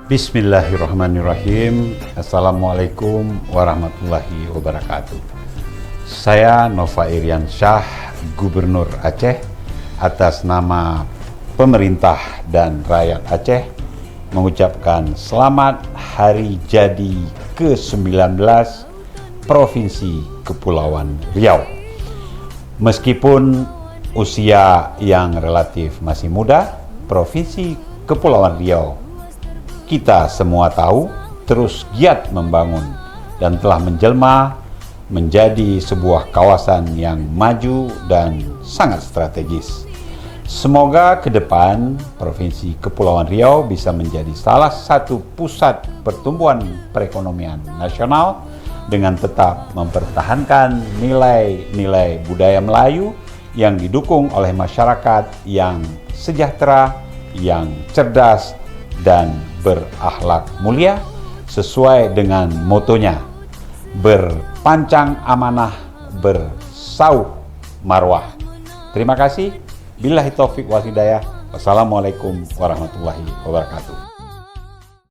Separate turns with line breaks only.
Bismillahirrahmanirrahim. Assalamualaikum warahmatullahi wabarakatuh. Saya Nova Irian Syah, Gubernur Aceh, atas nama pemerintah dan rakyat Aceh mengucapkan selamat Hari Jadi ke-19 Provinsi Kepulauan Riau. Meskipun usia yang relatif masih muda, Provinsi Kepulauan Riau, kita semua tahu, terus giat membangun dan telah menjelma menjadi sebuah kawasan yang maju dan sangat strategis. Semoga ke depan Provinsi Kepulauan Riau bisa menjadi salah satu pusat pertumbuhan perekonomian nasional dengan tetap mempertahankan nilai-nilai budaya Melayu yang didukung oleh masyarakat yang sejahtera, yang cerdas, dan berakhlak mulia sesuai dengan motonya, berpancang amanah, bersauh marwah. Terima kasih. Billahi taufik wal hidayah. Wassalamualaikum warahmatullahi wabarakatuh.